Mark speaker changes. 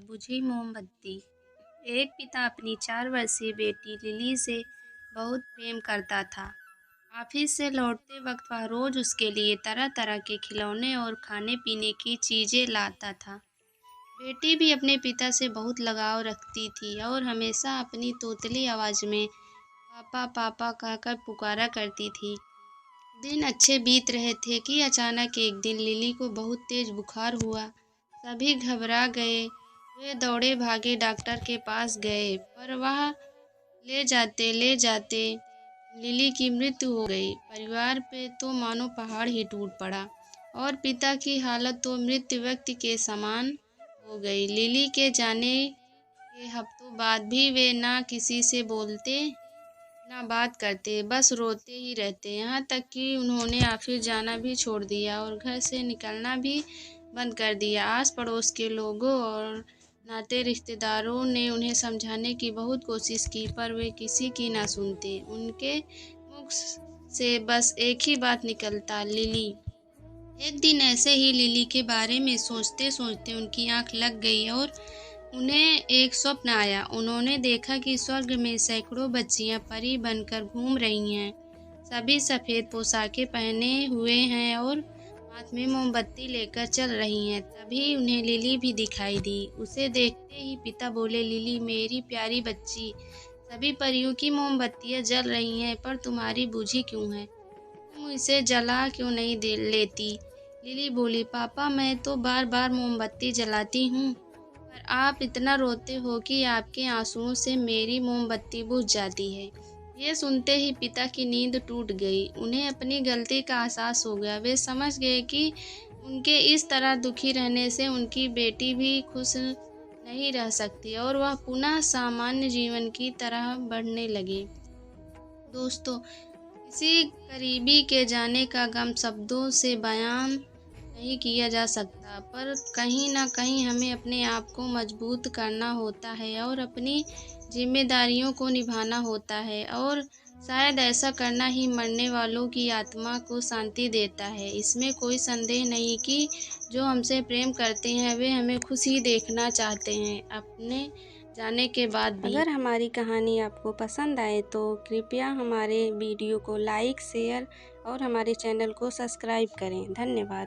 Speaker 1: बुझी मोमबत्ती। एक पिता अपनी 4 वर्षीय बेटी लिली से बहुत प्रेम करता था। ऑफिस से लौटते वक्त वह रोज उसके लिए तरह तरह के खिलौने और खाने पीने की चीजें लाता था। बेटी भी अपने पिता से बहुत लगाव रखती थी और हमेशा अपनी तोतली आवाज में पापा पापा कहकर पुकारा करती थी। दिन अच्छे बीत रहे थे कि अचानक एक दिन लिली को बहुत तेज बुखार हुआ। सभी घबरा गए। वे दौड़े भागे डॉक्टर के पास गए, पर वह ले जाते लिली की मृत्यु हो गई। परिवार पे तो मानो पहाड़ ही टूट पड़ा और पिता की हालत तो मृत व्यक्ति के समान हो गई। लिली के जाने के हफ्तों बाद भी वे ना किसी से बोलते ना बात करते, बस रोते ही रहते। यहाँ तक कि उन्होंने ऑफिस जाना भी छोड़ दिया और घर से निकलना भी बंद कर दिया। आस पड़ोस के लोगों और नाते रिश्तेदारों ने उन्हें समझाने की बहुत कोशिश की, पर वे किसी की ना सुनते। उनके मुख से बस एक ही बात निकलता, लिली। एक दिन ऐसे ही लिली के बारे में सोचते सोचते उनकी आंख लग गई और उन्हें एक स्वप्न आया। उन्होंने देखा कि स्वर्ग में सैकड़ों बच्चियां परी बनकर घूम रही हैं। सभी सफेद पोशाकें पहने हुए हैं और हाथ में मोमबत्ती लेकर चल रही हैं। तभी उन्हें लिली भी दिखाई दी। उसे देखते ही पिता बोले, लिली मेरी प्यारी बच्ची, सभी परियों की मोमबत्तियां जल रही हैं, पर तुम्हारी बुझी क्यों है? तुम इसे जला क्यों नहीं लेती? लिली बोली, पापा मैं तो बार बार मोमबत्ती जलाती हूँ, पर आप इतना रोते हो कि आपके आंसुओं से मेरी मोमबत्ती बुझ जाती है। ये सुनते ही पिता की नींद टूट गई। उन्हें अपनी गलती का एहसास हो गया। वे समझ गए कि उनके इस तरह दुखी रहने से उनकी बेटी भी खुश नहीं रह सकती और वह पुनः सामान्य जीवन की तरह बढ़ने लगे। दोस्तों, किसी करीबी के जाने का गम शब्दों से बयान नहीं किया जा सकता, पर कहीं ना कहीं हमें अपने आप को मजबूत करना होता है और अपनी जिम्मेदारियों को निभाना होता है, और शायद ऐसा करना ही मरने वालों की आत्मा को शांति देता है। इसमें कोई संदेह नहीं कि जो हमसे प्रेम करते हैं वे हमें खुश ही देखना चाहते हैं, अपने जाने के बाद भी। अगर हमारी कहानी आपको पसंद आए तो कृपया हमारे वीडियो को लाइक, शेयर और हमारे चैनल को सब्सक्राइब करें। धन्यवाद।